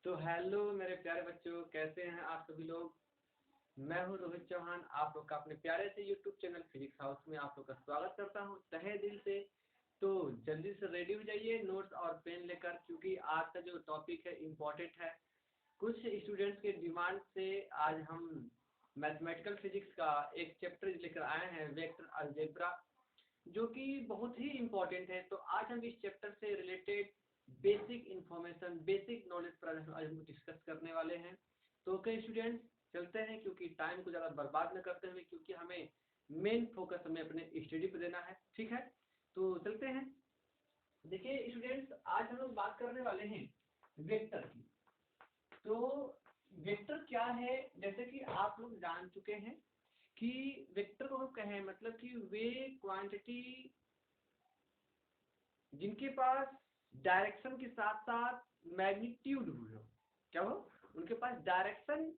तो हेलो मेरे प्यारे बच्चों, कैसे हैं आप सभी लोग। मैं हूं रोहित चौहान, आप लोग का अपने प्यारे से यूट्यूब चैनल फिजिक्स हाउस में आप लोग का स्वागत करता हूं तहे दिल से। तो जल्दी से रेडी हो जाइए नोट्स और पेन लेकर, क्योंकि आज का जो टॉपिक है इम्पोर्टेंट है। कुछ स्टूडेंट्स के डिमांड से आज हम मैथमेटिकल फिजिक्स का एक चैप्टर लेकर आए हैं, वेक्टर अलजेब्रा, जो कि बहुत ही इम्पोर्टेंट है। तो आज हम इस चैप्टर से related basic information, basic knowledge पर आज हम डिस्कस करने वाले हैं। तो कई स्टूडेंट्स चलते हैं, क्योंकि टाइम को ज़्यादा बर्बाद न करते हुए, क्योंकि हमें मेन फोकस हमें अपने स्टडी पर देना है। ठीक है, तो चलते हैं। देखिए स्टूडेंट्स, आज हम लोग बात करने वाले हैं वेक्टर की। तो वेक्टर क्या है, जैसे कि आप लोग जान चुके हैं कि वेक्टर को हम कहें मतलब कि वे क्वांटिटी जिनके पास डायरेक्शन के साथ साथ मैग्नीट्यूड हो। क्या हो? उनके पास डायरेक्शन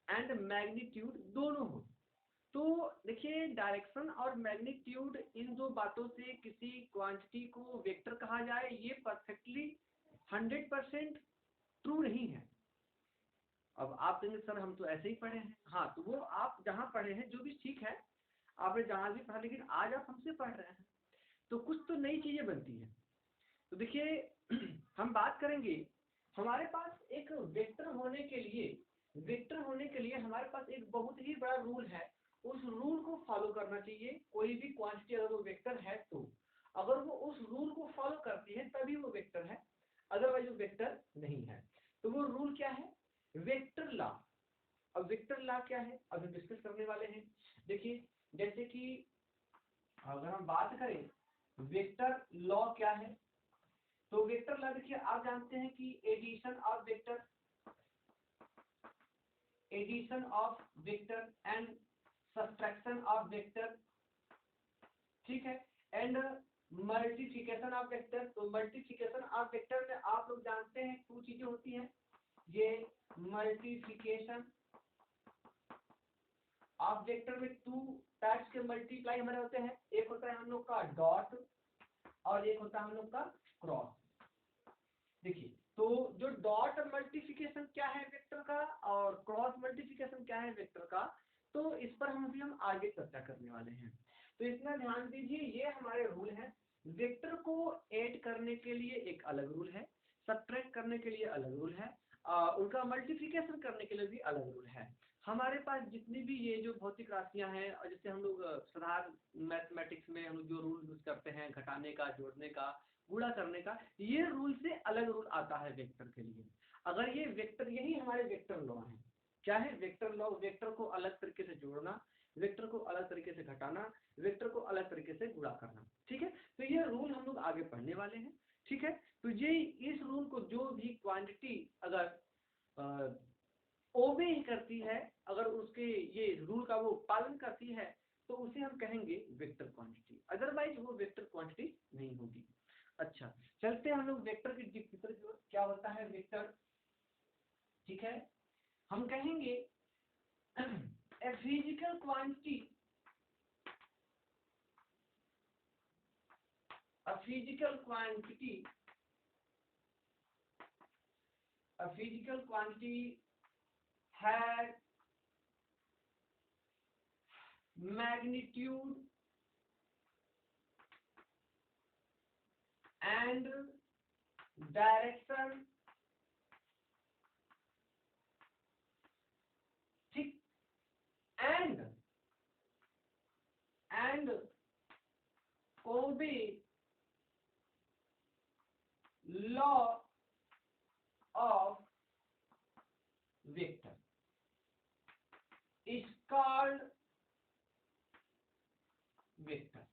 एंड मैग्नीट्यूड दोनों हो। तो देखिए, डायरेक्शन और मैग्नीट्यूड, इन दो बातों से किसी क्वांटिटी को वेक्टर कहा जाए, ये परफेक्टली 100% ट्रू नहीं है। अब आप कहेंगे सर हम तो ऐसे ही पढ़े हैं। हाँ, तो वो आप जहाँ पढ़े हैं जो भी ठीक है, आपने जहाँ भी पढ़ा, लेकिन आज आप हमसे पढ़ रहे हैं तो कुछ तो नई चीजें बनती हैं। तो देखिए हम बात करेंगे, हमारे पास एक वेक्टर होने के लिए हमारे पास एक बहुत ही बड़ा रूल है। उस रूल को फॉलो करना चाहिए। कोई भी क्वांटिटी अगर वो वेक्टर है तो अगर वो उस रूल को फॉलो करती है तभी वो वेक्टर है, अदरवाइज वो वेक्टर नहीं है। तो वो रूल क्या है? Vector law. अब वेक्टर लॉ क्या है, अब हम डिस्कस करने वाले हैं। देखिए, जैसे कि अगर हम बात करें वेक्टर लॉ क्या है, तो वेक्टर लॉ देखिए, आप जानते हैं कि addition of vector and subtraction of vector, ठीक है, एंड मल्टीप्लिकेशन ऑफ वेक्टर। तो मल्टीप्लिकेशन ऑफ वेक्टर में आप लोग जानते हैं दो चीजें होती हैं। ये मल्टीप्लिकेशन ऑफ वेक्टर में टू टाइप्स के मल्टीप्लाई हमारे होते हैं। एक होता है हम लोग का डॉट और एक होता है हम लोग का क्रॉस। देखिए, तो जो डॉट मल्टीप्लिकेशन क्या है वेक्टर का और क्रॉस मल्टीप्लिकेशन क्या है वेक्टर का, तो इस पर हम आगे चर्चा करने वाले हैं। तो इतना ध्यान दीजिए, ये हमारे रूल हैं। वेक्टर को ऐड करने के लिए एक अलग रूल है, सब्ट्रैक्ट करने के लिए अलग रूल है, उनका मल्टीप्लिकेशन करने के लिए भी अलग रूल है। हमारे पास जितनी भी ये जो भौतिक राशियां हैं, और जैसे हम लोग साधारण मैथमेटिक्स में हम लोग जो रूल यूज करते हैं, घटाने का, जोड़ने का, गुणा करने का, ये रूल से अलग रूल आता है वेक्टर के लिए। अगर ये वेक्टर, यही हमारे वेक्टर लॉ है। क्या है वेक्टर लॉ? वेक्टर को अलग तरीके से जोड़ना, वेक्टर को अलग तरीके से घटाना, वेक्टर को अलग तरीके से गुणा करना। ठीक है, तो ये रूल हम लोग आगे पढ़ने वाले हैं। ठीक है, तो ये इस रूल को जो भी क्वांटिटी अगर ओबे करती है, अगर उसके ये रूल का वो पालन करती है, तो उसे हम कहेंगे वेक्टर क्वांटिटी, अदरवाइज वो वेक्टर क्वांटिटी नहीं होगी। अच्छा, चलते हैं हम लोग वेक्टर की डिफिनेशन क्या होता है वेक्टर। ठीक है, हम कहेंगे a physical quantity, a physical quantity has magnitude and direction, ठीक, and obey law of vector is called vector.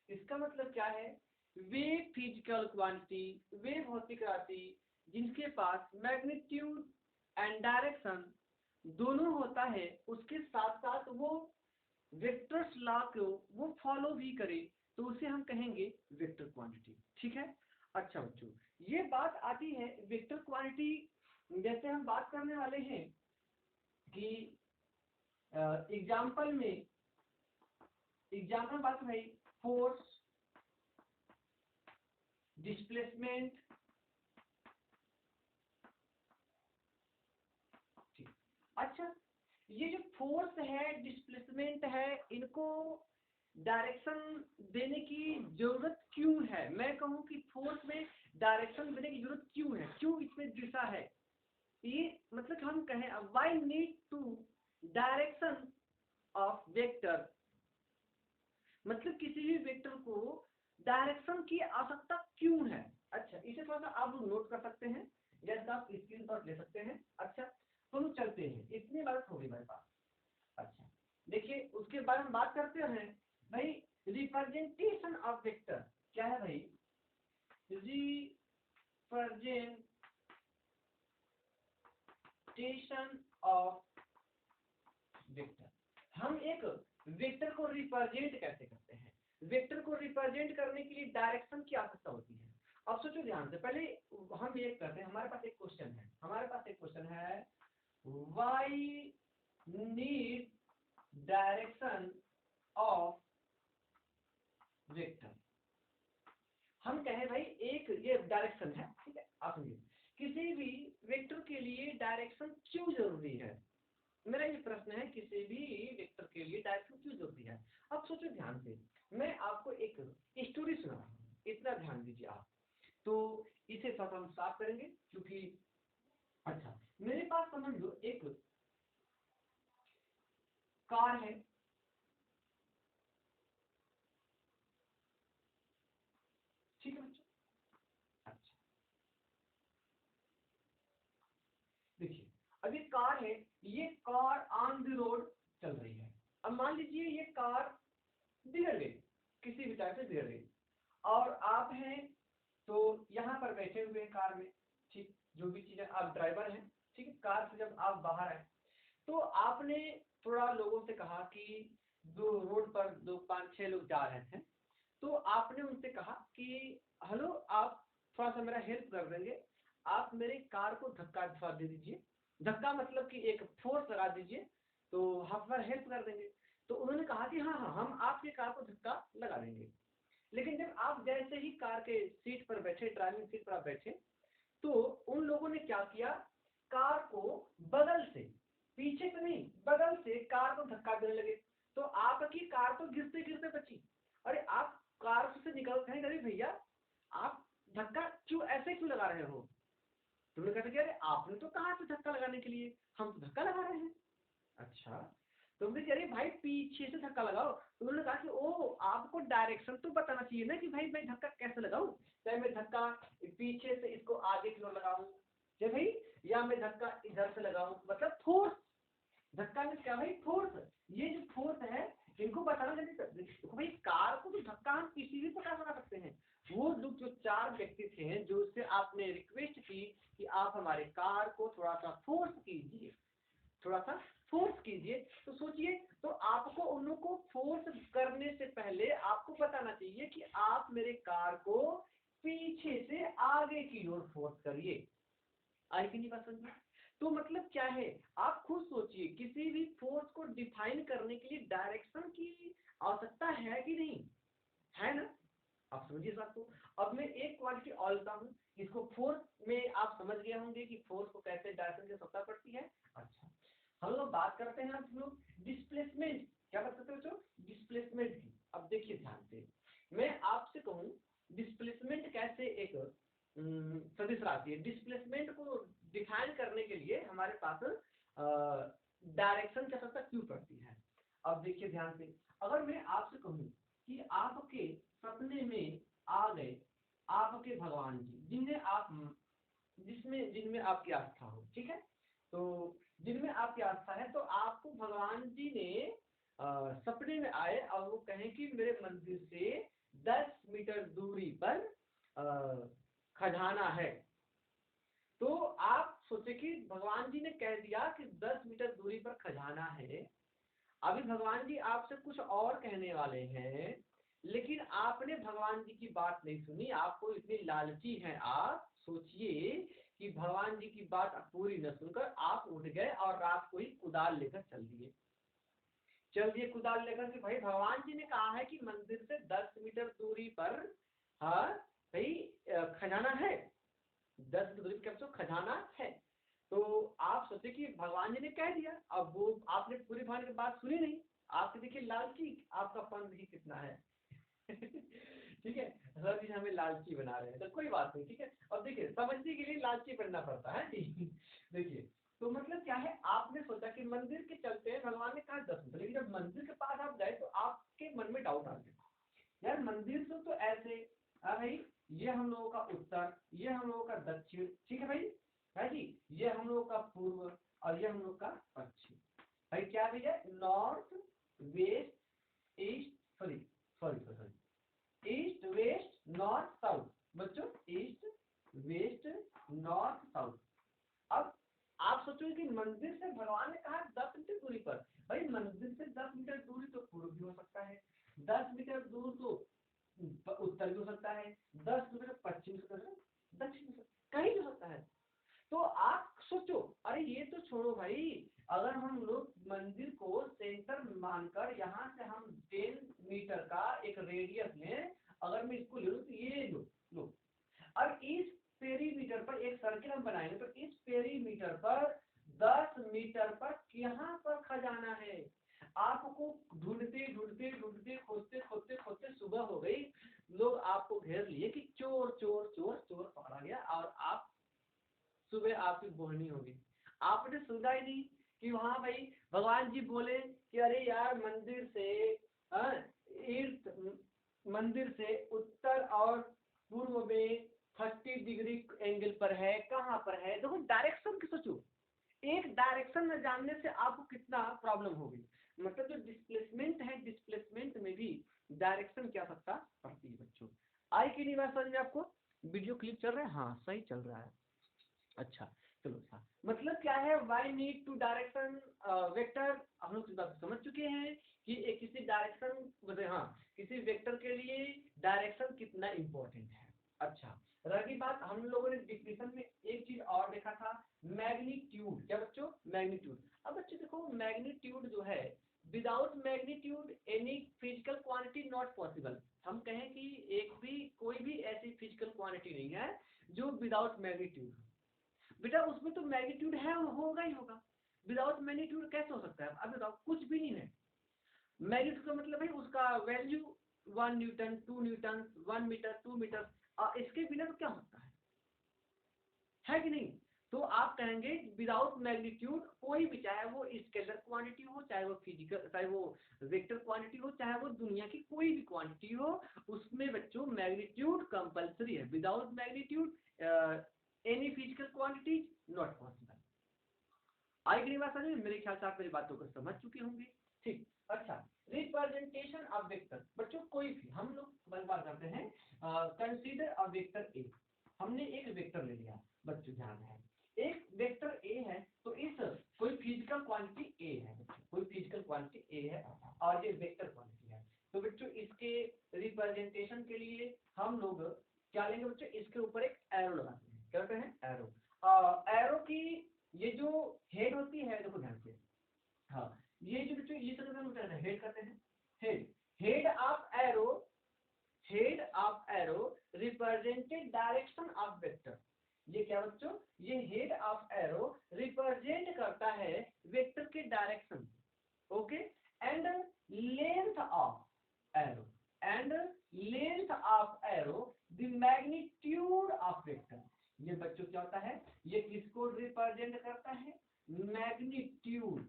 इसका मतलब क्या है? वे फिजिकल क्वांटिटी, वे भौतिक राशि जिनके पास मैग्नीट्यूड एंड डायरेक्शन दोनों होता है, उसके साथ साथ वो वेक्टर्स लॉ को वो फॉलो भी करे, तो उसे हम कहेंगे वेक्टर क्वांटिटी। ठीक है। अच्छा बच्चों, ये बात आती है वेक्टर क्वांटिटी, जैसे हम बात करने वाले हैं कि एग्जाम्पल बात है फोर्स, डिस्प्लेसमेंट, अच्छा, ये जो फोर्स है, डिस्प्लेसमेंट है, इनको डायरेक्शन देने की जरूरत क्यों है? मैं कहूँ कि फोर्स में डायरेक्शन देने की जरूरत क्यों है, क्यों इसमें दिशा है? ये मतलब हम कहें why need to direction of vector, मतलब किसी भी वेक्टर को डायरेक्शन की आवश्यकता क्यों है? अच्छा, इसे थोड़ा सा आप लोग नोट कर सकते हैं या इसका आप स्क्रीन शॉट ले सकते हैं। अच्छा, तो हम चलते हैं, इतनी बात हो गई मेरे पास। अच्छा, देखिए उसके बारे में बात करते हैं भाई, रिप्रेजेंटेशन ऑफ वेक्टर क्या है भाई? रिप्रेजेंटेशन ऑफ वेक्टर, हम एक वेक्टर को रिप्रेजेंट कैसे करते हैं? वेक्टर को रिप्रेजेंट करने के लिए डायरेक्शन की आवश्यकता होती है। अब सोचो ध्यान से, पहले हम ये करते हैं, हमारे पास एक क्वेश्चन है why need direction of vector. हम कहें भाई एक ये डायरेक्शन है, ठीक है, आप समझिए किसी भी वेक्टर के लिए डायरेक्शन क्यों जरूरी है? मेरा ये प्रश्न है, किसी भी वेक्टर के लिए डायरेक्शन क्यों जरूरी है? अब सोचो ध्यान से, मैं आपको एक स्टोरी सुना रहा हूँ, इतना ध्यान दीजिए आप, तो इसे थोड़ा हम साफ करेंगे क्योंकि अच्छा, मेरे पास समझ लो एक कार है, ठीक है बच्चों? अच्छा, देखिए अब ये कार है, ये कार ऑन द रोड चल रही है। अब मान लीजिए ये कार बिगड़ गई, किसी भी टाइप से बिगड़ गई, और आप हैं तो यहाँ पर बैठे हुए हैं कार में, ठीक, जो भी चीजें, आप ड्राइवर हैं, ठीक है, कार से जब आप बाहर आए तो आपने थोड़ा लोगों से कहा कि दो रोड पर दो पांच छह लोग जा रहे थे, तो आपने उनसे कहा कि हेलो, आप थोड़ा सा मेरा हेल्प कर देंगे, आप मेरे कार को धक्का थोड़ा दे दीजिए, धक्का मतलब कि एक फोर्स लगा दीजिए, तो आप हमारा हेल्प कर देंगे। तो उन्होंने कहा कि हाँ हाँ, हम आपके कार को धक्का लगा देंगे। लेकिन जब आप जैसे ही कार के सीट पर बैठे, ड्राइविंग सीट पर आप बैठे, तो उन लोगों ने क्या किया, कार को बगल से, पीछे से नहीं, बगल से कार को धक्का देने लगे, तो आपकी कार तो गिरते गिरते बची। अरे आप कार से निकलते हैं, अरे भैया आप धक्का क्यों ऐसे क्यों लगा रहे हो? तुमने कहा कि अरे आपने तो कहा था धक्का लगाने के लिए, हम तो धक्का लगा रहे हैं। अच्छा, तुमने कह रही भाई पीछे से धक्का लगाओ, तो उन्होंने कहा कि ओ, आपको डायरेक्शन तो बताना चाहिए ना कि भाई मैं धक्का कैसे लगाऊं, चाहे मैं धक्का पीछे से इसको आगे की ओर लगाऊं, चाहे भाई, या मैं धक्का इधर से लगाऊं, मतलब फोर्स, धक्का में क्या भाई, फोर्स, ये जो फोर्स है इनको बताना नहीं सकते। देखो भाई, कार को तो धक्का हम किसी भी प्रकार लगा सकते हैं। वो लोग जो चार व्यक्ति थे जो उससे आपने रिक्वेस्ट की कि आप हमारे कार को थोड़ा सा फोर्स कीजिए, थोड़ा सा फोर्स कीजिए, तो सोचिए, तो आपको उन लोगों को फोर्स करने से पहले आपको बताना चाहिए कि आप मेरे कार को पीछे से आगे की ओर फोर्स करिए। आई कि नहीं बात समझ में? तो मतलब क्या है, आप खुद सोचिए, किसी भी फोर्स को डिफाइन करने के लिए डायरेक्शन की आवश्यकता है कि नहीं, है ना? आप समझिए इस बात को। अब मैं एक क्वांटिटी और लेता हूँ, इसको फोर्स में आप समझ गए होंगे कि फोर्स को कैसे डायरेक्शन की आवश्यकता पड़ती है। अच्छा, हम लोग बात करते हैं, आप लोग डिस्प्लेसमेंट, क्या बात करते हो बच्चों? डिस्प्लेसमेंट की। अब देखिए ध्यान से, मैं आपसे कहूँ डिस्प्लेसमेंट कैसे एक सदिश राशि है, डिस्प्लेसमेंट को डिफाइन करने के लिए हमारे पास डायरेक्शन की आवश्यकता क्यों पड़ती है? अब देखिए ध्यान से, अगर मैं आपसे कहूँ कि आपके सपने में आ गए आपके भगवान जी, जिनमें आपकी आस्था हो, ठीक है, तो जिनमें आपकी आस्था है, तो आपको भगवान जी ने सपने में आए और वो कहें कि मेरे मंदिर से 10 मीटर दूरी पर खजाना है। तो आप सोचे कि भगवान जी ने कह दिया कि 10 मीटर दूरी पर खजाना है, अभी भगवान जी आपसे कुछ और कहने वाले हैं, लेकिन आपने भगवान जी की बात नहीं सुनी, आपको इतनी लालची हैं आप, सोचिए कि भगवान जी की बात पूरी न सुनकर आप उठ गए और रात को ही कुदाल लेकर चल दिए कुदाल लेकर कि भाई भगवान जी ने कहा है कि मंदिर से 10 मीटर दूरी पर, हाँ भाई, खजाना है, 10 मीटर दूरी पर खजाना है। तो आप सोचे कि भगवान जी ने कह दिया, अब वो आपने पूरी भान की बात सुनी नहीं, आपके देखिए लालची आपका पंथ ही कितना है। ठीक है, सर जी हमें लालची बना रहे हैं, तो कोई बात नहीं, ठीक है। अब देखिए समझने के लिए लालची बनना पड़ता है जी। देखिए तो मतलब क्या है, आपने सोचा कि मंदिर के चलते हैं, भगवान ने कहा 10 मिनट, लेकिन जब मंदिर के पास आप गए तो आपके मन में डाउट आ गया, यार मंदिर तो ऐसे, भाई ये हम लोगों का उत्तर, ये हम लोगों का दक्षिण, ठीक है भाई, है जी, ये हम लोगों का पूर्व और ये हम लोग का पश्चिम, भाई क्या भैया, north west east, sorry sorry sorry, east west north south, बच्चों ईस्ट वेस्ट नॉर्थ साउथ। अब आप सोचो कि मंदिर से भगवान ने कहा 10 मीटर दूरी पर, भाई मंदिर से 10 मीटर दूरी तो पूर्व भी हो सकता है, 10 मीटर दूर तो उत्तर भी हो सकता है, 10 मीटर पश्चिम हो सकता है, दक्षिण हो सकता है, कहीं भी हो सकता है। तो आप सोचो, अरे ये तो छोड़ो भाई, अगर हम लोग मंदिर को सेंटर मानकर यहाँ से हम 10 मीटर का एक रेडियस में, अगर मैं इसको ले लूँ तो ये लो, अब इस पेरीमीटर पर एक सर्किल हम बनाएंगे, तो इस पेरीमीटर पर 10 मीटर पर यहाँ पर खजाना है। आपको ढूंढते ढूंढते ढूंढते खोजते खोजते खोजते सुबह हो गई, लोग आपको घेर लिए कि चोर चोर चोर चोर पकड़ा गया, और आप सुबह आपकी बोहनी होगी, आपने सुना ही नहीं कि वहां भाई भगवान जी बोले कि अरे यार मंदिर से ईस्ट, मंदिर से उत्तर और पूर्व में 30 डिग्री एंगल पर है, कहाँ पर है, देखो डायरेक्शन की सोचो, एक डायरेक्शन में जानने से आपको कितना प्रॉब्लम होगी, मतलब जो डिस्प्लेसमेंट है, डिस्प्लेसमेंट में भी डायरेक्शन क्या सकता पड़ती है बच्चों। आई की नहीं बात समझ में आपको, वीडियो क्लिप चल रहा है, हाँ सही चल रहा है, अच्छा चलो अच्छा, मतलब क्या है, why need to direction vector, हम लोग इस बात समझ चुके हैं कि एक किसी डायरेक्शन, हाँ किसी वेक्टर के लिए डायरेक्शन कितना इंपॉर्टेंट है। अच्छा रही बात, हम लोगों ने डिफिनेशन में एक चीज और देखा था, मैग्नीट्यूड, क्या बच्चों, मैग्नीट्यूड। अब बच्चों देखो मैग्नीट्यूड जो है, without magnitude any physical quantity not possible, हम कहें कि एक भी कोई भी ऐसी फिजिकल क्वांटिटी नहीं है जो विदाउट मैग्नीट्यूड, बेटा उसमें तो मैग्नीट्यूड है, होगा ही होगा, विदाउट मैग्नीट्यूड कैसे हो सकता है, अब बताओ कुछ भी नहीं है, मैग्नीट्यूड का मतलब है उसका value 1 newton 2 newton 1 metre 2 metre, इसके बिना तो क्या होता है कि नहीं। तो आप कहेंगे विदाउट मैग्नीट्यूड कोई भी, चाहे वो स्केलर क्वांटिटी हो, चाहे वो फिजिकल, चाहे वो वेक्टर क्वांटिटी हो, चाहे वो दुनिया की कोई भी क्वांटिटी हो, उसमें बच्चों मैग्नीट्यूड कंपलसरी है, without magnitude any physical quantity not possible. आई की बात समझ, मेरे ख्याल से आप मेरी बातों को समझ चुके होंगे, ठीक। अच्छा रिप्रेजेंटेशन ऑफ वेक्टर, बच्चों कोई भी, हम लोग बात करते हैं, कंसीडर अ वेक्टर ए, हमने एक वेक्टर ले लिया, बच्चों ध्यान है, एक वेक्टर ए है, तो इस कोई फिजिकल क्वांटिटी ए है बच्चों, कोई फिजिकल क्वांटिटी ए है और ये वेक्टर क्वांटिटी है, तो बच्चों इसके रिप्रेजेंटेशन के लिए हम लोग क्या लेंगे बच्चों, इसके ऊपर एक एरो लगाते हैं, क्या कहते हैं, एरो, एरो की ये जो हेड होती है, देखो ध्यान से, हाँ ये जो बच्चों ये सब हम हेड करते हैं, head, head of arrow, head of arrow represented direction of vector, ये क्या बच्चों, ये हेड ऑफ एरो रिप्रेजेंट करता है वेक्टर के direction, okay, and length of arrow, and length of arrow the magnitude of vector, ये बच्चों क्या होता है, ये किसको रिप्रेजेंट करता है, मैग्नीट्यूड,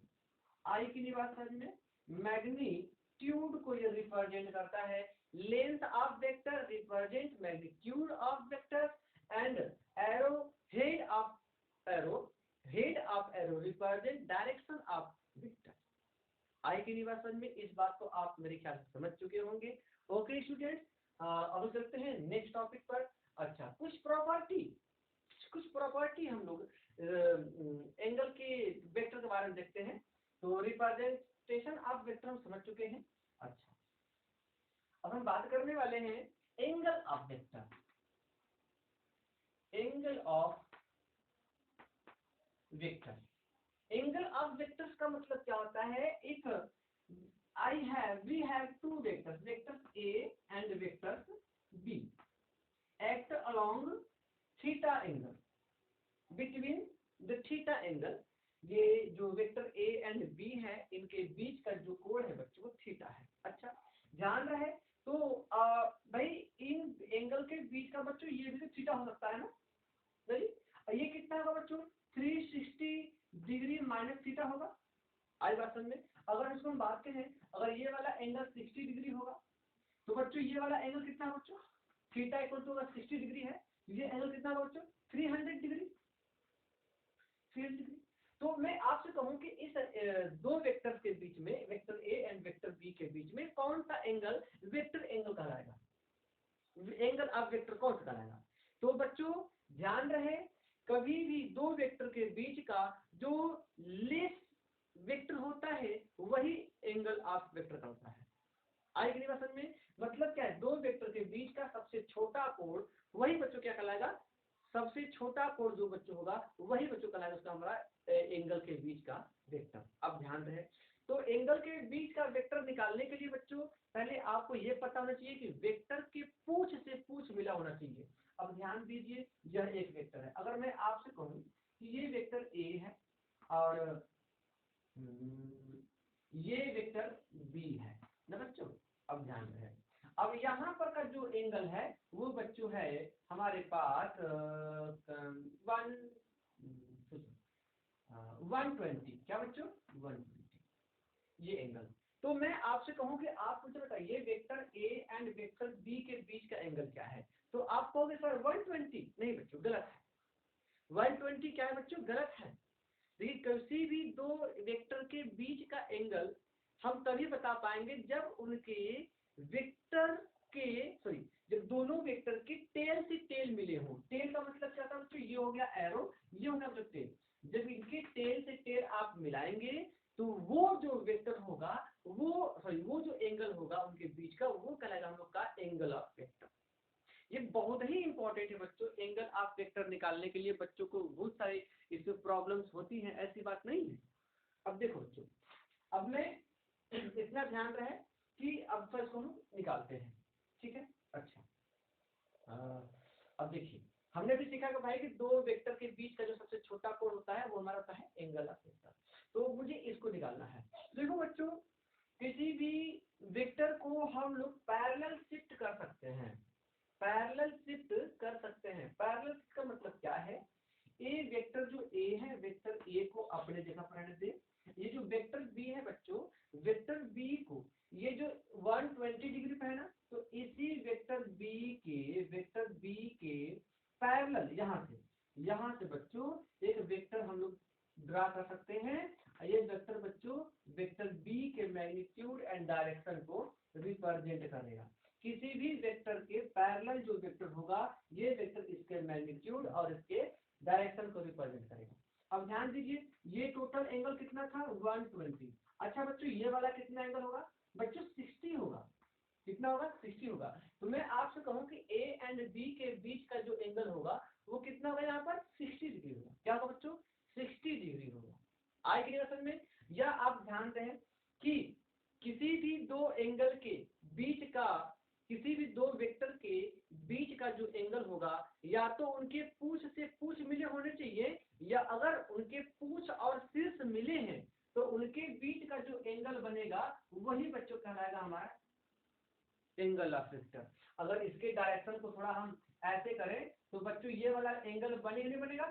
आई की नहीं बात समझ में, मैग्नीट्यूड को ये रिप्रेजेंट करता है, length of vector represent magnitude of vector, and arrow head of arrow, head of arrow represent direction of vector. आई की नहीं बात समझ में, इस बात को आप मेरे ख्याल से समझ चुके होंगे। ओके स्टूडेंट्स, अब चलते हैं नेक्स्ट टॉपिक पर। अच्छा कुछ प्रॉपर्टी हम लोग एंगल के वेक्टर के बारे में देखते हैं, तो रिप्रेजेंटेशन ऑफ वेक्टर हम समझ चुके हैं। अच्छा अब हम बात करने वाले हैं angle of vector, angle of vector, angle of vectors का मतलब क्या होता है, एक we have two vectors, vectors A and vectors B act along theta angle between the theta angle, ये जो वेक्टर ए एंड बी है इनके बीच का जो कोण है बच्चों वो थीटा है। अच्छा ध्यान रहे तो भाई इन एंगल के बीच का बच्चों ये भी तो थीटा हो सकता है ना, भाई ये कितना होगा बच्चों 360 डिग्री माइनस थीटा होगा। आज बात समझ में, अगर इसको हम बात करें अगर ये वाला एंगल 60 डिग्री होगा तो बच्चों ये वाला एंगल कितना है बच्चों, थीटा इक्वल टू 60 डिग्री है, ये एंगल कितना है बच्चों 300 डिग्री, 300 डिग्री। तो मैं आपसे कहूं कि इस दो वेक्टर्स के बीच में, vector A and vector B के बीच में कौन सा एंगल वेक्टर एंगल कहलाएगा, एंगल ऑफ वेक्टर कौन सा कहलाएगा। तो बच्चों ध्यान रहे कभी भी दो वेक्टर के बीच का जो लेस वेक्टर होता है वही एंगल ऑफ वेक्टर का होता है। आएगी नहीं बात समझ में, मतलब क्या है, दो वेक्टर के बीच का सबसे छोटा कोण वही बच्चों क्या कहलाएगा, सबसे छोटा कोण जो बच्चों होगा वही बच्चों कहलाएगा उसका हमारा एंगल के बीच का वेक्टर। अब ध्यान रहे तो एंगल के बीच का वेक्टर निकालने के लिए बच्चों पहले आपको ये पता होना चाहिए कि वेक्टर के पूंछ से पूंछ मिला होना चाहिए। अब ध्यान दीजिए यह एक वेक्टर है, अगर मैं आपसे कहूं कि ये वेक्टर ए है और ये वेक्टर बी है ना बच्चों। अब ध्यान रहे अब यहाँ पर का जो एंगल है वो बच्चों है हमारे पास 120, क्या बच्चों 120 ये एंगल। तो मैं आपसे कहूं कि आप मुझे बताइए vector A and vector B के बीच का एंगल क्या है, तो आप कहोगे सर 120, नहीं बच्चों गलत है, 120 क्या है बच्चों गलत है। देखिए किसी भी दो वेक्टर के बीच का एंगल हम तभी बता पाएंगे जब उनके वेक्टर के सॉरी जब दोनों वेक्टर के टेल से टेल मिले हो। टेल का मतलब क्या था बच्चों, ये हो गया एरो, ये हो गया मतलब टेल। जब इनके टेल से टेल आप मिलाएंगे तो वो जो वेक्टर होगा वो जो एंगल होगा उनके बीच का वो कहलाएगा हम लोग का एंगल ऑफ वेक्टर। ये बहुत ही इंपॉर्टेंट है बच्चों, एंगल ऑफ वेक्टर निकालने के लिए बच्चों को बहुत सारी इसमें प्रॉब्लम्स होती हैं, ऐसी बात नहीं है। अब देखो बच्चों, अब मैं इतना ध्यान रहे कि अब फर्स्ट को निकालते हैं, ठीक है। अच्छा अब देखिए हमने भी सीखा कि भाई कि दो वेक्टर के बीच का जो सबसे छोटा कोण होता है वो हमारा होता है एंगल ऑफ वेक्टर। तो मुझे इसको निकालना है। देखो बच्चों किसी भी वेक्टर को हम लोग पैरेलल शिफ्ट कर सकते हैं, पैरेलल शिफ्ट कर सकते हैं। पैरेलल शिफ्ट का मतलब क्या है, ए वेक्टर जो ए है वेक्टर ए को अपने जगह पर रहने दे, ये जो वेक्टर बी है बच्चों वेक्टर बी को ये जो 120 डिग्री पे है ना, तो इसी वेक्टर बी के पैरेलल यहाँ से बच्चों एक वेक्टर हम लोग ड्रा कर सकते हैं। ये वेक्टर बच्चों वेक्टर बी के मैग्नीट्यूड एंड डायरेक्शन को रिप्रेजेंट करेगा। किसी भी वेक्टर के पैरेलल जो वेक्टर होगा ये वेक्टर इसके मैग्नीट्यूड और इसके डायरेक्शन को रिप्रेजेंट करेगा। अब ध्यान दीजिए ये टोटल एंगल कितना था 120। अच्छा बच्चों ये वाला कितना एंगल होगा बच्चों 60 होगा, कितना होगा 60 होगा। तो मैं आपसे कहूं कि ए एंड बी के बीच का जो एंगल होगा वो कितना होगा यहाँ पर 60 डिग्री होगा। क्या होगा बच्चों 60 डिग्री होगा। आए कि नहीं समझ में। या आप ध्यान दें कि किसी भी दो एंगल के बीच का किसी भी दो वेक्टर के बीच का जो एंगल होगा या तो उनके पूंछ से पूंछ मिले होने चाहिए या अगर उनके पूंछ और शीर्ष मिले हैं तो उनके बीच का जो एंगल बनेगा वही बच्चों कहलाएगा हमारा एंगल ऑफ वेक्टर। अगर इसके डायरेक्शन को थोड़ा हम ऐसे करें तो बच्चों ये वाला एंगल बनेगा नहीं बनेगा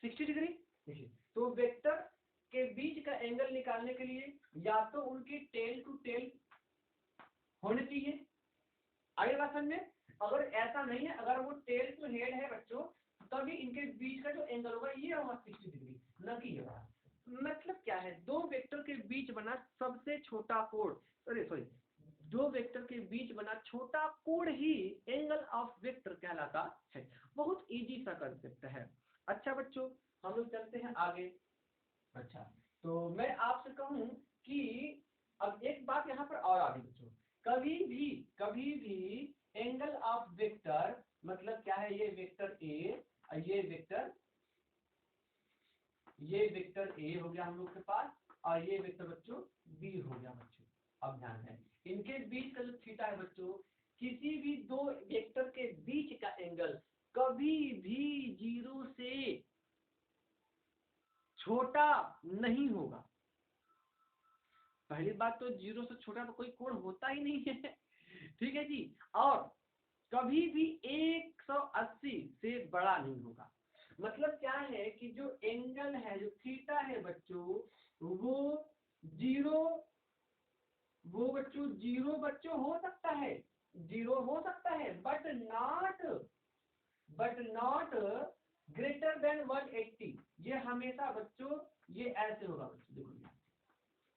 60 डिग्री। देखिए तो वेक्टर के बीच का एंगल निकालने के लिए या तो उनकी टेल टू टेल होने चाहिए, आगे बात समझ में। अगर ऐसा नहीं है, अगर वो टेल टू हेड है बच्चों तभी इनके बीच का जो एंगल होगा ये होगा 60 डिग्री, न कि ये वाला। मतलब क्या है, दो वेक्टर के बीच बना सबसे छोटा कोण सॉरी दो वेक्टर के बीच बना छोटा कोण ही एंगल ऑफ वेक्टर कहलाता है। बहुत इजी सा कंसेप्ट है। अच्छा बच्चों हम लोग चलते हैं आगे। अच्छा तो मैं आपसे कहूं कि अब एक बात यहाँ पर और आगे बच्चों, कभी भी एंगल ऑफ वेक्टर मतलब क्या है, ये वेक्टर ए ये वेक्टर ए हो गया हम लोग के पास और ये वेक्टर बच्चों बी हो गया बच्चों। अब ध्यान है इनके बीच का जो थीटा है बच्चों, किसी भी दो वेक्टर के बीच का एंगल कभी भी 0 से छोटा नहीं होगा। पहली बात तो 0 से छोटा तो कोई कोण होता ही नहीं है। ठीक है जी। और कभी भी 180 से बड़ा नहीं होगा। मतलब क्या है कि जो एंगल है, जो थीटा है बच्चों, वो जीरो बच्चों हो सकता है, 0 हो सकता है, बट नॉट ग्रेटर देन 180। ये हमेशा बच्चों ये ऐसे होगा बच्चों। देखो यहाँ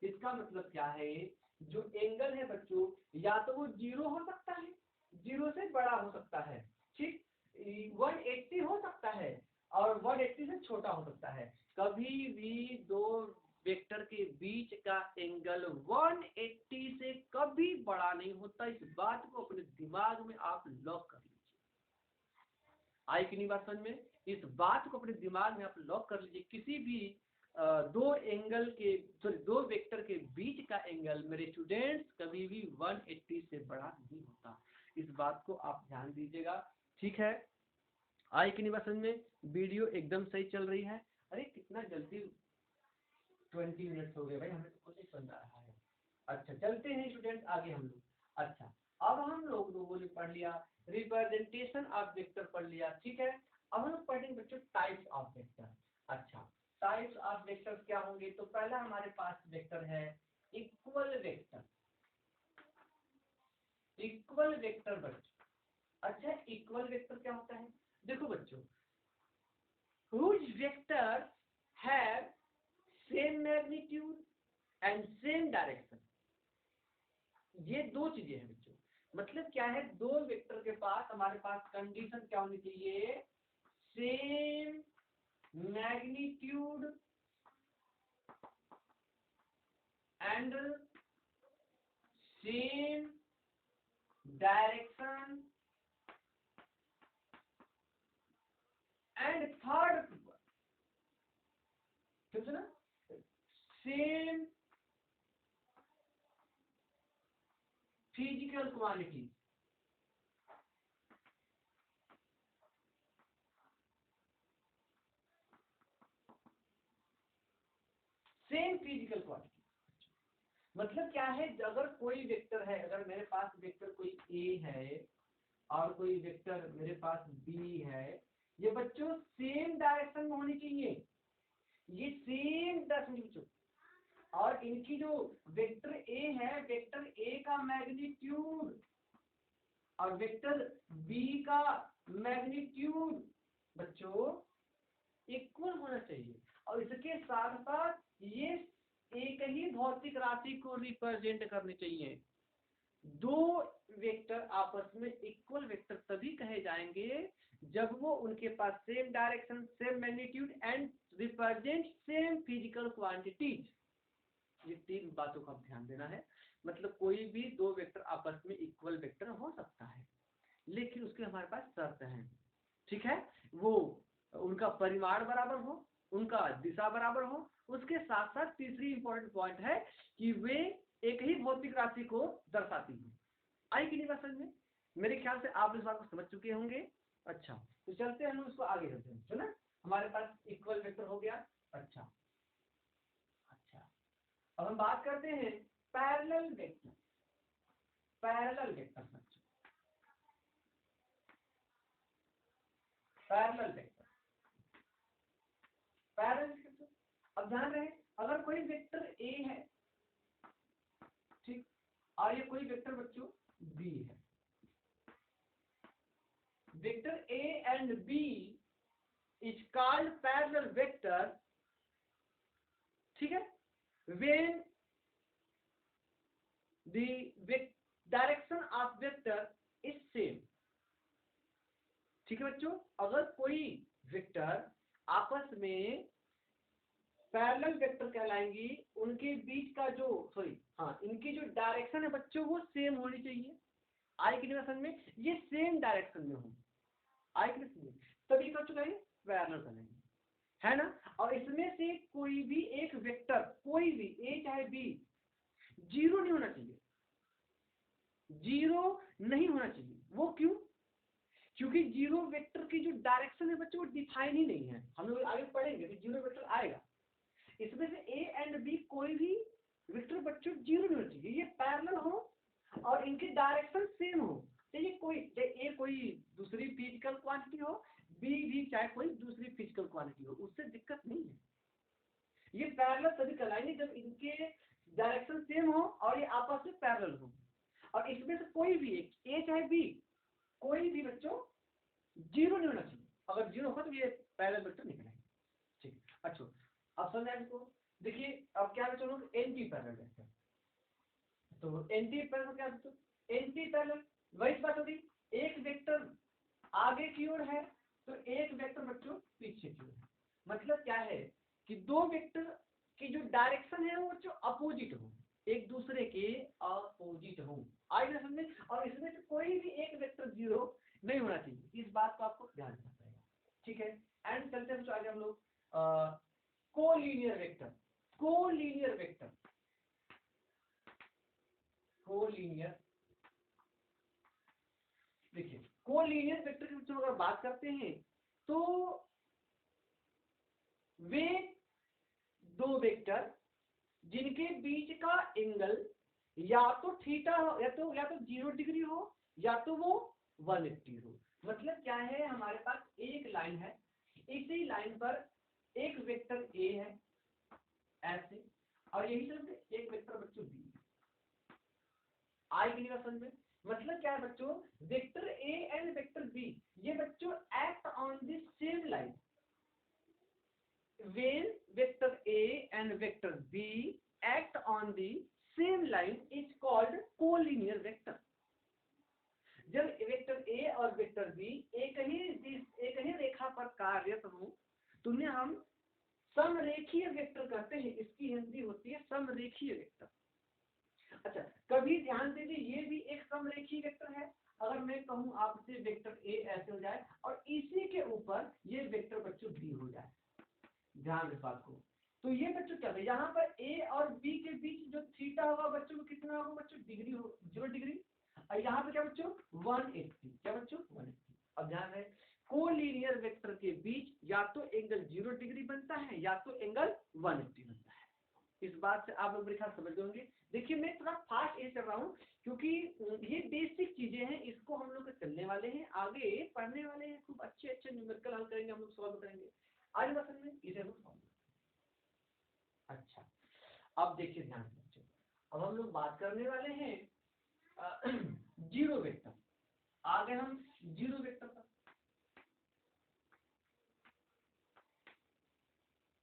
इसका मतलब क्या है, जो एंगल है बच्चों, या तो वो 0 हो सकता है, 0 से बड़ा हो सकता है, ठीक, 180 हो सकता है, और 180 से छोटा हो सकता है। कभी भी दो वेक्टर के बीच का एंगल 180 से कभी बड़ा नहीं होता। इस बात को अपने दिमाग में आप लॉक कर लीजिए। आई कि नहीं बात समझ में? इस बात को अपने दिमाग में आप लॉक कर लीजिए। किसी भी दो वेक्टर के बीच का एंगल मेरे स्टूडेंट्स कभी भी 180 से बड़ा नहीं होता। इस बात को आप ध्यान दीजिएगा, ठीक है? आई कि नहीं बात समझ में? वीडियो एकदम सही चल रही है। अरे कितना जल्दी 20 मिनट हो गए भाई, हमें तो कुछ नहीं सुन रहा है। अच्छा चलते हैं स्टूडेंट्स आगे हम लोग। अच्छा अब हम लोगों ने पढ़ लिया रिप्रेजेंटेशन ऑफ वेक्टर पढ़ लिया, ठीक है। अब हम लोग पढ़ेंगे बच्चों टाइप्स ऑफ वेक्टर। अच्छा टाइप्स ऑफ वेक्टर क्या होंगे? तो पहला हमारे पास वेक्टर है इक्वल वेक्टर। इक्वल वेक्टर बच्चों, अच्छा इक्वल वेक्टर क्या होता है? देखो बच्चों, whose vector have same magnitude and same direction। ये दो चीजें हैं बच्चों। मतलब क्या है, दो वेक्टर के पास हमारे पास कंडीशन क्या होनी चाहिए? Same magnitude and same direction and third ना same physical quantity. Same physical quantity मतलब क्या है, अगर कोई वेक्टर है, अगर मेरे पास वेक्टर कोई ए है और कोई वेक्टर मेरे पास बी है, ये बच्चों सेम डायरेक्शन में होनी चाहिए। ये सेम डायरेक्शन बच्चों, और इनकी जो वेक्टर ए है, वेक्टर ए का मैग्नीट्यूड और वेक्टर बी का मैग्नीट्यूड बच्चों इक्वल होना चाहिए। और इसके साथ साथ ये एक ही भौतिक राशि को रिप्रेजेंट करनी चाहिए। दो वेक्टर आपस में इक्वल वेक्टर तभी कहे जाएंगे जब वो उनके पास same direction, same magnitude and represent same physical quantities. ये तीन बातों का ध्यान देना है। मतलब कोई भी दो वेक्टर आपस में इक्वल वेक्टर हो सकता है, लेकिन उसके हमारे पास शर्त है, ठीक है? वो उनका परिमाण बराबर हो, उनका दिशा बराबर हो, उसके साथ साथ तीसरी इंपॉर्टेंट पॉइंट है कि वे एक ही भौतिक राशि को दर्शाती है। आई कि नहीं बात समझ में? मेरे ख्याल से आप इस बात को समझ चुके होंगे। अच्छा तो चलते हैं हम उसको आगे करते हैं, चलो। हमारे पास इक्वल वेक्टर हो गया। अच्छा अब हम बात करते हैं पैरेलल वेक्टर। पैरेलल वेक्टर बच्चों, पैरेलल वेक्टर, पैरेलल वेक्टर। अब ध्यान रहे, अगर कोई वेक्टर ए है, ठीक, और ये कोई वेक्टर बच्चों बी है, vector A and B is called parallel vector, ठीक है, when the direction of vector is same। ठीक है बच्चों, अगर कोई वेक्टर आपस में पैरेलल वेक्टर कहलाएंगी, उनके बीच का जो इनकी जो डायरेक्शन है बच्चों वो सेम होनी चाहिए। आई की समझ में? ये सेम डायरेक्शन में हो, आई की समझ, तभी कर चुका है पैरेलल कहलाएंगे, है ना? और इसमें से कोई भी एक वेक्टर, कोई भी ए चाहे बी, जीरो नहीं होना चाहिए, जीरो नहीं होना चाहिए। वो क्यों? क्योंकि जीरो वेक्टर की जो डायरेक्शन है बच्चों वो डिफाइन ही नहीं है। हम लोग आगे पढ़ेंगे कि जीरो वेक्टर आएगा, इसमें से ए एंड बी कोई भी वेक्टर बच्चों जीरो नहीं होना चाहिए, ये पैरेलल हो और इनकी डायरेक्शन सेम हो। ये कोई दूसरी फिजिकल क्वांटिटी हो, बी भी चाहे कोई दूसरी फिजिकल क्वांटिटी हो, उससे दिक्कत नहीं है। ये पैरेलल तभी कहलाएंगे जब इनके डायरेक्शन सेम हो और ये आपस में पैरेलल हो, और इसमें से कोई भी एक ए चाहे बी कोई भी बच्चों जीरो नहीं होना चाहिए। अगर जीरो होगा तो ये पैरेलल वेक्टर निकलेंगे। ठीक, अच्छा अब समझ आए इसको। देखिए अब क्या बच्चों एंटी पैरेलल वेक्टर, तो एंटी पैरेलल क्या बच्चों, एंटी पैरेलल वही बात होगी, एक वेक्टर आगे की ओर है तो एक वेक्टर बच्चों पीछे की ओर है। मतलब क्या है कि दो वेक्टर की जो डायरेक्शन है वो बच्चों अपोजिट हो, एक दूसरे के अपोजिट हो, आई ना समझे। और इसमें से कोई भी एक वेक्टर जीरो नहीं होना चाहिए, इस बात को आपको ध्यान रखना पड़ेगा। ठीक है, एंड चलते हैं आगे हम लोग collinear vector. Collinear vector, collinear, देखिए कोलीनियर वेक्टर की अगर बात करते हैं तो वे दो वेक्टर जिनके बीच का एंगल या तो थीटा हो या तो 0 डिग्री हो या तो वो 180 हो। मतलब क्या है, हमारे पास एक लाइन है, इसी लाइन पर एक वेक्टर ए है ऐसे, और यही समझे एक वेक्टर बच्चों बी, आई की नहीं समझ में। मतलब क्या है बच्चों, vector A and vector B ये बच्चों act on the same line. when vector A and vector B act on the same line is called collinear vector। जब वेक्टर A और वेक्टर B एक ही रेखा पर कार्यरत हो तो उन्हें हम समरेखीय वेक्टर कहते हैं। इसकी हिंदी होती है समरेखीय वेक्टर। अच्छा कभी ध्यान दीजिए, ये भी एक समरेखीय वेक्टर है। अगर मैं कहूं आपसे वेक्टर A ऐसे हो जाए और इसी के ऊपर ये वेक्टर बच्चों B हो जाए, ध्यान इस बात को, तो ये बच्चों क्या है, यहाँ पर ए और बी के बीच जो थीटा होगा बच्चों को कितना होगा बच्चों, डिग्री हो 0 डिग्री, और यहाँ पे क्या बच्चों 180, क्या बच्चों 180। अब ध्यान रहे कोलीनियर वेक्टर के बीच या तो एंगल 0 डिग्री बनता है या तो एंगल 180 बनता है। इस बात से आप लोग मेरे ख्याल समझ होंगे। देखिए मैं थोड़ा फास्ट ये कर रहा हूँ क्योंकि ये बेसिक चीजें हैं, इसको हम लोग चलने वाले हैं, आगे पढ़ने वाले हैं, खूब अच्छे न्यूमेरिकल हल करेंगे, हम लोग सॉल्व करेंगे आज बस में इसे हम सॉल्व। अच्छा अब देखिए ध्यान से, अब हम लोग बात करने वाले हैं जीरो वेक्टर। आगे हम जीरो वेक्टर पर,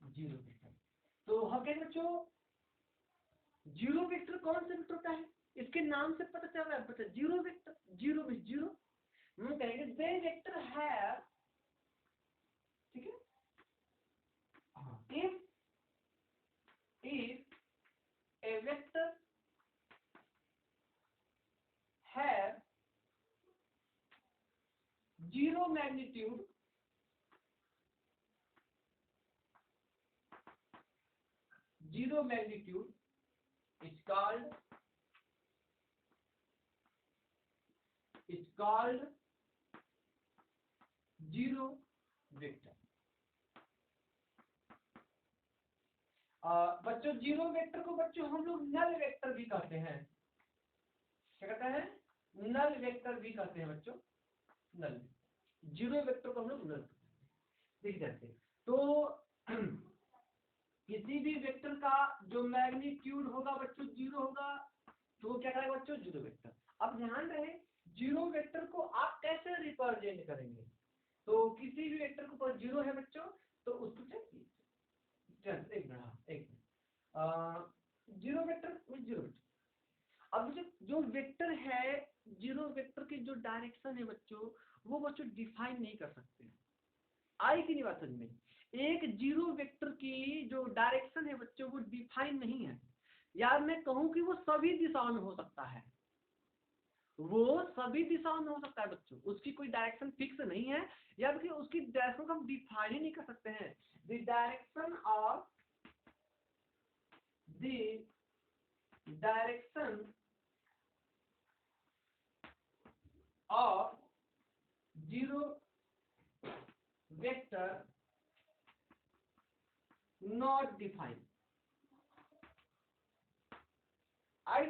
जीरो वेक्टर तो हम कहेंगे बच्चों जीरो वेक्टर कौन सा वेक्टर होता है, इसके नाम से पता चल रहा है बच्चा, जीरो वेक्टर, जीरो में जीरो, हम कहेंगे दे वेक्टर है, ठीक है। if a vector has zero magnitude is called zero vector. बच्चों जीरो वेक्टर को बच्चों हम लोग नल वेक्टर भी कहते हैं। क्या कहते हैं, नल वेक्टर भी कहते हैं बच्चों, नल, जीरो वेक्टर को हम लोग नल देख जाते हैं। तो किसी भी वेक्टर का जो मैग्नीट्यूड होगा बच्चों जीरो होगा तो वो क्या करेगा बच्चों, जीरो वेक्टर। अब ध्यान रहे जीरो वेक्टर को आप कैसे रिप्रेजेंट करेंगे, तो किसी भी वेक्टर के ऊपर जीरो है बच्चों तो उसको चाहिए एक zero vector with zero vector. अब जो वेक्टर है जीरो वेक्टर की जो डायरेक्शन है बच्चों वो बच्चों डिफाइन नहीं कर सकते, आई की नहीं बात समझ में। एक जीरो वेक्टर की जो डायरेक्शन है बच्चों वो डिफाइन नहीं है। यार मैं कहूं कि वो सभी दिशाओं में हो सकता है, वो सभी दिशाओं में हो सकता है बच्चों, उसकी कोई डायरेक्शन फिक्स नहीं है, या फिर उसकी डायरेक्शन को हम डिफाइन ही नहीं कर सकते हैं। The direction of zero vector not defined, आई,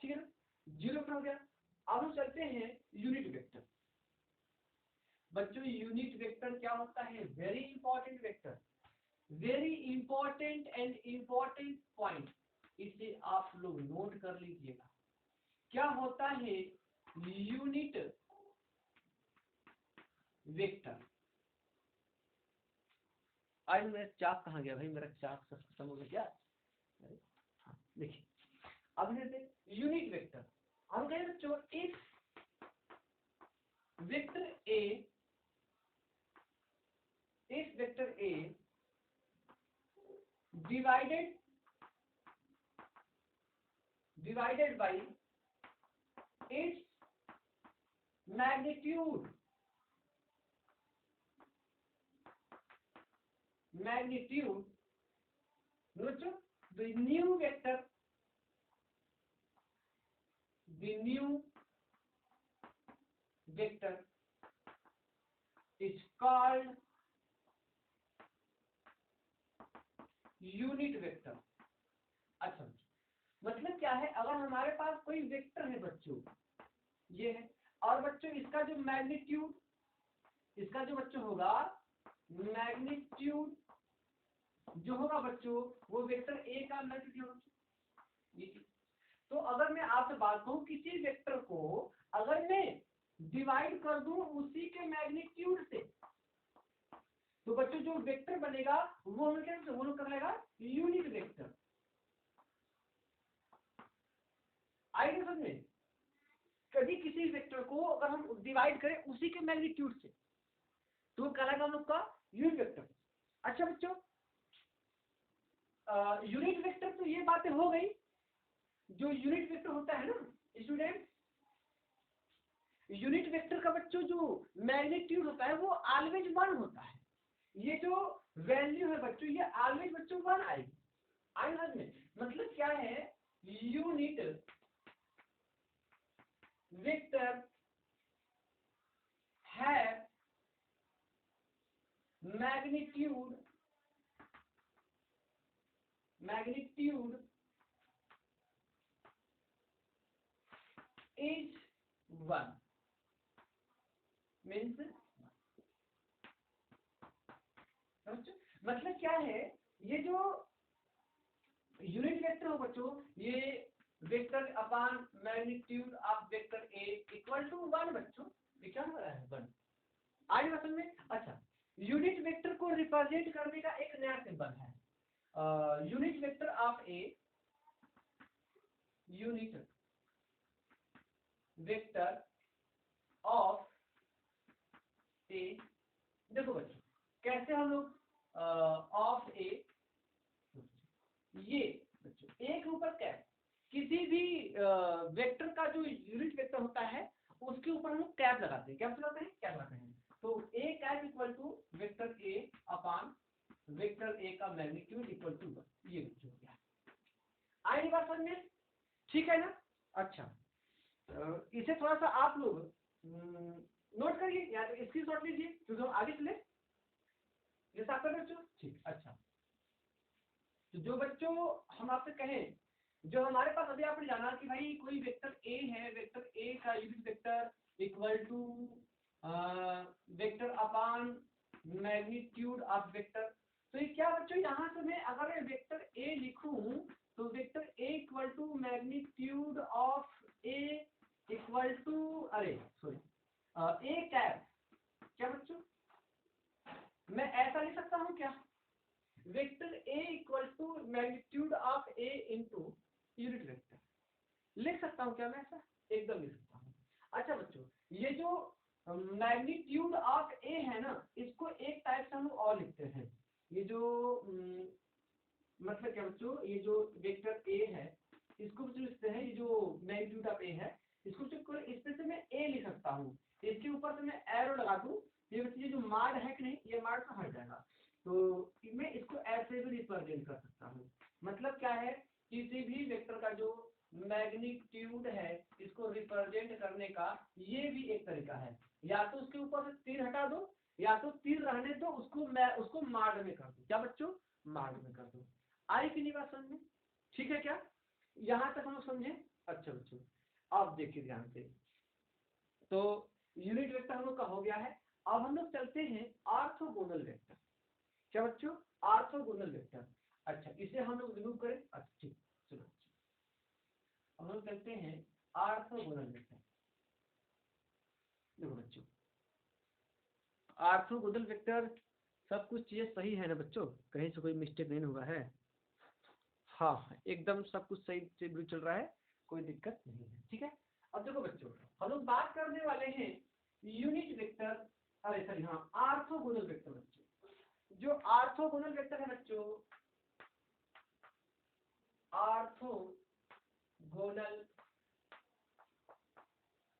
ठीक है ना, 0 वेक्टर हो गया। अब हम चलते हैं यूनिट वेक्टर। बच्चों यूनिट वेक्टर क्या होता है? Very important vector, very important and important point, इसे आप लोग नोट कर लीजिएगा। क्या होता है यूनिट वेक्टर? आज मेरा चाक कहाँ गया भाई? मेरा चाक सब खत्म हो गया क्या? हाँ, देखिए अब जैसे यूनिट वेक्टर हम कहें बच्चों, if vector A, if vector A divided by its magnitude बच्चों, the new vector is called unit vector. अच्छा, मतलब क्या है? अगर हमारे पास कोई वेक्टर है बच्चों, ये है, और बच्चों इसका जो मैग्नीट्यूड, इसका जो बच्चों होगा मैग्नीट्यूड जो होगा बच्चों, वो वेक्टर ए का मैग्नीट्यूड होगा। तो अगर मैं आपसे बात कहूं, किसी वेक्टर को अगर मैं डिवाइड कर दूं उसी के मैग्नीट्यूड से, तो बच्चों जो वेक्टर बनेगा वो हम क्या कहलाएगा? Unit vector. आइए समझ में, कभी किसी वेक्टर को अगर हम डिवाइड करें उसी के मैग्नीट्यूड से, तो कहलाएगा हम लोग का यूनिट वेक्टर। अच्छा बच्चों, यूनिट वेक्टर तो ये बातें हो गई। जो यूनिट वेक्टर होता है ना स्टूडेंट, यूनिट वेक्टर का बच्चों जो मैग्नीट्यूड होता है वो ऑलवेज 1 होता है। ये जो वैल्यू है बच्चों, ये ऑलवेज बच्चों 1 आएगी। आएगा में मतलब क्या है? यूनिट वेक्टर है मैग्नीट्यूड is 1 मीन्स, मतलब क्या है? ये जो यूनिट वेक्टर हो बच्चों, ये vector upon magnitude of vector A equal to 1 बच्चों। ये क्या हो रहा है? 1। आज बात में। अच्छा, यूनिट वेक्टर को रिप्रेजेंट करने का एक नया सिंबल है, unit vector of A, unit vector of A. देखो बच्चों कैसे हम लोग ऑफ ए, ये बच्चों ए के ऊपर क्या है? किसी भी वेक्टर का जो यूनिट वेक्टर होता है उसके ऊपर हम लोग कैप लगाते हैं। क्या लगाते हैं? कैप लगाते हैं। तो A cap equal to vector A upon vector A का मैग्नीट्यूड इक्वल टू 1। ये बच्चों हो गया। आएगी बात समझ में? ठीक है ना? अच्छा, इसे थोड़ा सा आप लोग नोट करिए या तो स्क्रीनशॉट लीजिए, क्योंकि हम आगे चले। जैसा आपका बच्चों ठीक। अच्छा, तो जो बच्चों हम आपसे कहें, जो हमारे पास अभी आपने जाना कि भाई कोई वेक्टर ए है, वेक्टर ए का unit vector equal to vector upon magnitude of vector. तो ये क्या बच्चों, यहाँ से मैं अगर वेक्टर ए लिखूं तो vector A equal to magnitude of A equal to, अरे सॉरी, ए कैप। क्या बच्चों, मैं ऐसा लिख सकता हूँ क्या? Vector A equal to magnitude of A into unit vector लिख सकता हूँ क्या मैं? ऐसा एकदम लिख सकता हूँ। अच्छा बच्चों, ये जो मैग्नीट्यूड ऑफ ए है ना, इसको एक टाइप से हम और लिखते हैं। ये जो मतलब क्या बच्चों, ये जो वेक्टर ए है इसको लिखते हैं, ये जो मैग्नीट्यूड ऑफ ए है इसको इस पे से मैं ए लिख सकता हूँ। इसके ऊपर से मैं एरो लगा दूं, ये जो मार्ड है कि नहीं, ये मार्ड से हट जाएगा। तो मैं इसको ऐसे भी रिप्रेजेंट कर सकता हूँ। मतलब क्या है, किसी भी वेक्टर का जो मैग्नीट्यूड है इसको रिप्रेजेंट करने का ये भी एक तरीका है। या तो उसके ऊपर से तीर हटा दो, या तो तीर रहने दो, उसको मार्ड में कर दो। क्या बच्चों? मार्ड में कर दो। आई कि नहीं बात समझ में? ठीक है क्या? यहाँ तक हम लोग समझे। अच्छा बच्चों अब देखिए ध्यान से, तो यूनिट वेक्टर हम लोग का हो गया है। अब हम लोग चलते हैं ऑर्थोगोनल वेक्टर। क्या बच्चों? Orthogonal vector. अच्छा इसे हम लोग रिमूव करें। अच्छा ठीक, चलो अब हम लोग चलते हैं ऑर्थोगोनल वेक्टर। देखो बच्चों ऑर्थोगोनल वेक्टर सब कुछ चीजें सही है ना बच्चों, कहीं से कोई मिस्टेक नहीं हुआ है? हाँ एकदम सब कुछ सही से भी चल रहा है, कोई दिक्कत नहीं है। ठीक है अब देखो बच्चों हम लोग बात करने वाले हैं यूनिट वेक्टर, अरे सॉरी हाँ ऑर्थोगोनल वेक्टर। बच्चों जो ऑर्थोगोनल वेक्टर है बच्चों, ऑर्थोगोनल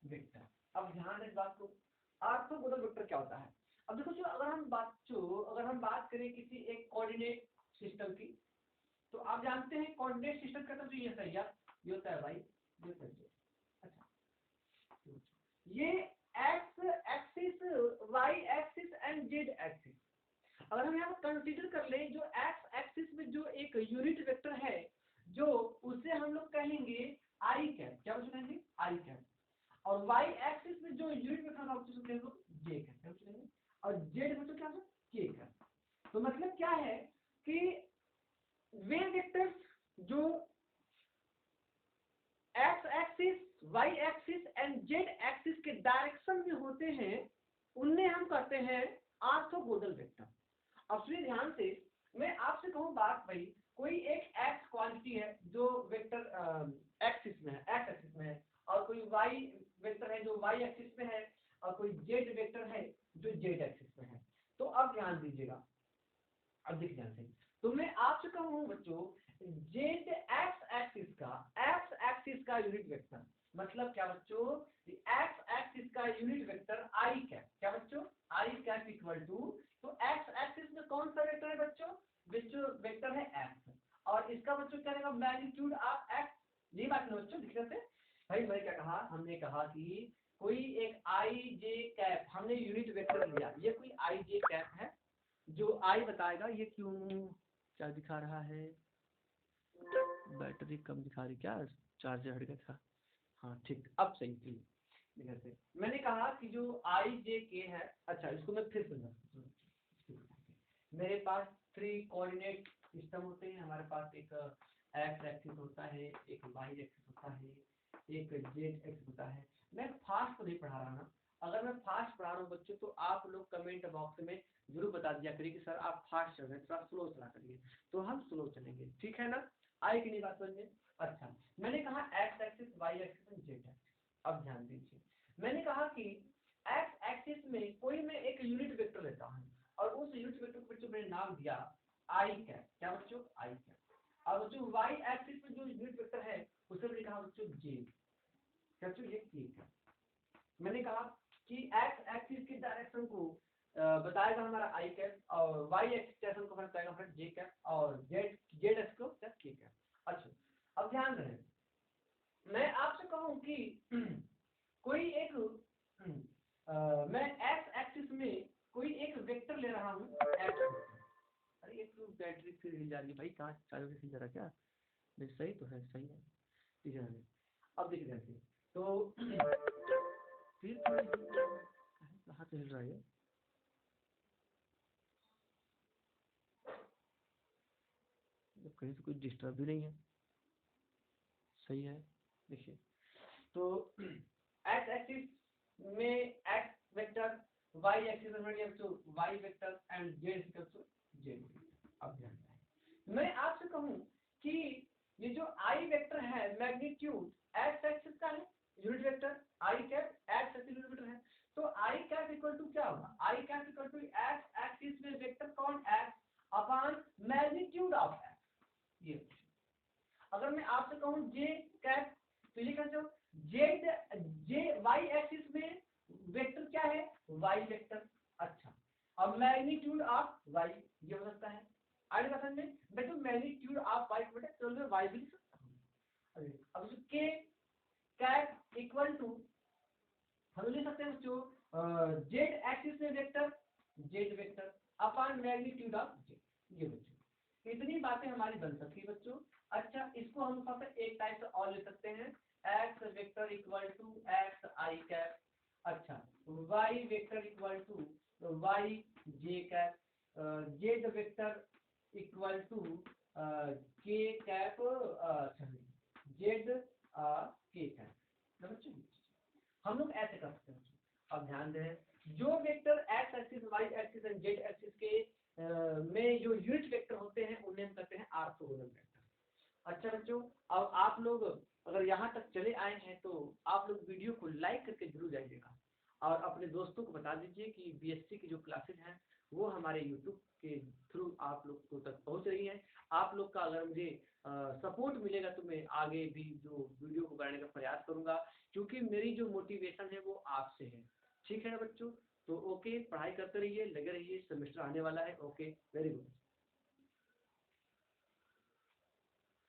वेक्टर, अब ध्यान इस बात को, ऑर्थोगोनल वेक्टर क्या होता है? अब देखो जो अगर हम बात करें किसी एक कोऑर्डिनेट सिस्टम की, तो आप जानते हैं कोऑर्डिनेट सिस्टम का तो ये सही है, ये होता है भाई, ये होता है। अच्छा ये X axis, Y axis and Z axis, अगर हम यहाँ पर कंसीडर कर लें जो एक्स एक्सिस में जो एक यूनिट वेक्टर है, जो उसे हम लोग कहेंगे आई कैप। क्या कहेंगे? आई कैप। और वाई एक्सिस में जो यूनिट वेक्टर है उसे कहेंगे जे कैप। क्या कहेंगे? और जेड में तो क्या है? के कैप। तो मतलब क्या है कि वे वेक्टर्स जो X axis, Y axis and Z axis के डायरेक्शन में होते हैं, उन्हें हम कहते हैं ऑर्थोगोनल वेक्टर। अब सुनिए ध्यान से, मैं आपसे कहूँ बात भाई, कोई एक एक्स क्वांटिटी है जो वेक्टर एक्सिस में है, एक्स एक्सिस में है, और कोई वाई वेक्टर है जो वाई एक्सिस में है, और कोई जेड वेक्टर है जो जेड एक्सिस में है। तो अब ध्यान दीजिएगा, अब देखिए ध्यान से, तो मैं आपसे कहूँ बच्चों जेड एक्स एक्सिस का यूनिट वेक्टर मतलब क्या बच्चों? एक्स एक्सिस का यूनिट वेक्टर आई कैप। क्या बच्चों? आई कैप इक्वल टू, तो एक्स एक्सिस में कौन सा वेक्टर है बच्चों? वेक्टर है एक्स, और इसका बच्चों क्या रहेगा? Magnitude of x. यही बात है बच्चों, दिख रहे थे भाई? मैंने क्या कहा? हमने कहा कि कोई एक आई जे कैप, हमने यूनिट वेक्टर लिया, ये कोई आई जे कैप है, जो आई बताएगा ये क्यों क्या दिखा रहा है, बैटरी कम दिखा रही क्या, चार्जर हट गया था। हाँ ठीक, अब सही थी। जैसे मैंने कहा कि जो आई जे के है, अच्छा इसको मैं फिर समझा, मेरे पास 3 कोऑर्डिनेट सिस्टम होते हैं। हमारे पास एक एक्स एक्सिस होता है, एक वाई एक्सिस होता है, एक जेड एक्सिस होता है। मैं फास्ट तो नहीं पढ़ा रहा ना, अगर मैं फास्ट पढ़ा रहा हूँ बच्चों तो आप लोग कमेंट बॉक्स में जरूर बता दिया करिए कि सर आप फास्ट चल रहे हैं, थोड़ा स्लो चला करिए, तो हम स्लो चलेंगे। ठीक है ना? आई की नहीं बात समझिए। अच्छा मैंने कहा X axis, Y axis and Z axis. अब ध्यान दीजिए, मैंने कहा कि एक्स एक्सिस में कोई मैं एक यूनिट वेक्टर लेता हूँ, और उस यूनिट वेक्टर को बच्चों मैंने नाम दिया आई कैप। क्या बच्चों? आई कैप। और बच्चों वाई एक्सिस में जो यूनिट वेक्टर है उसे मैंने कहा बच्चों जे। क्या बच्चों? ये के है। मैंने कहा कि एक्स एक्सिस की डायरेक्शन को बताएगा हमारा आई कैप, और वाई एक्सिस डायरेक्शन को बताएगा हमारा जे कैप, और जेड जेड एक्सिस को के कैप। अच्छा अब ध्यान रहे, मैं आपसे कहूं कि कोई एक मैं एक्स एक्सिस में कोई एक वेक्टर ले रहा हूँ एक्स। अरे एक तो बैटरी फिर हिल जा रही है भाई, कहाँ चालू से हिल जा रहा क्या? नहीं सही तो है, सही है, ठीक है। अब देखिए ध्यान से, तो फिर कहाँ से हिल रहा है? कहीं से कोई डिस्टर्ब भी नहीं है, सही है। देखिए तो एक्स एक्सिस में एक्स वेक्टर, वाई एक्सिस में तो y vector and z equal to z. अब ध्यान दें, मैं आपसे कहूं कि ये जो आई वेक्टर है मैग्नीट्यूड एक्स एक्सिस का है, unit vector i cap x axis unit vector है, तो आई कैप इक्वल टू क्या होगा? I cap equal to x axis में वेक्टर कौन? X upon magnitude of x. ये अगर मैं आपसे कहूं जे कैप, तो ये कैसे हो? जेड जे वाई एक्सिस में वेक्टर क्या है? Y vector. अच्छा अब मैग्नीट्यूड ऑफ वाई, ये हो सकता है आगे का समझ में, मैं तो मैग्नीट्यूड ऑफ वाई बेटा तो मैं वाई भी लिख सकता हूं। अब के कैप इक्वल टू हम लिख सकते हैं बच्चों जेड एक्सिस में vector Z vector upon magnitude of Z. ये बच्चों इतनी बातें हमारी बन सकती है बच्चों, अच्छा, इसको हम थोड़ा सा एक टाइप से और ले सकते हैं, x vector equal to x i cap, अच्छा y vector equal to y j cap, z vector equal to k cap, z k cap. समझ, हम लोग ऐसे कर सकते हैं। अब ध्यान दें, जो vector X axis Y axis and Z axis के में जो यूनिट वेक्टर होते हैं उन्हें हम कहते हैं ऑर्थोगोनल वेक्टर। अच्छा बच्चों, अब आप लोग अगर यहाँ तक चले आए हैं तो आप लोग वीडियो को लाइक करके जरूर जाइएगा और अपने दोस्तों को बता दीजिए कि बीएससी की जो क्लासेज हैं वो हमारे यूट्यूब के थ्रू आप लोग को तक पहुँच रही है। आप लोग का अगर मुझे सपोर्ट मिलेगा तो मैं आगे भी जो वीडियो को बनाने का प्रयास करूंगा, क्योंकि मेरी जो मोटिवेशन है वो आपसे है। ठीक है ना बच्चों, तो ओके, पढ़ाई करते रहिए, लगे रहिए, सेमेस्टर आने वाला है। Okay, very good.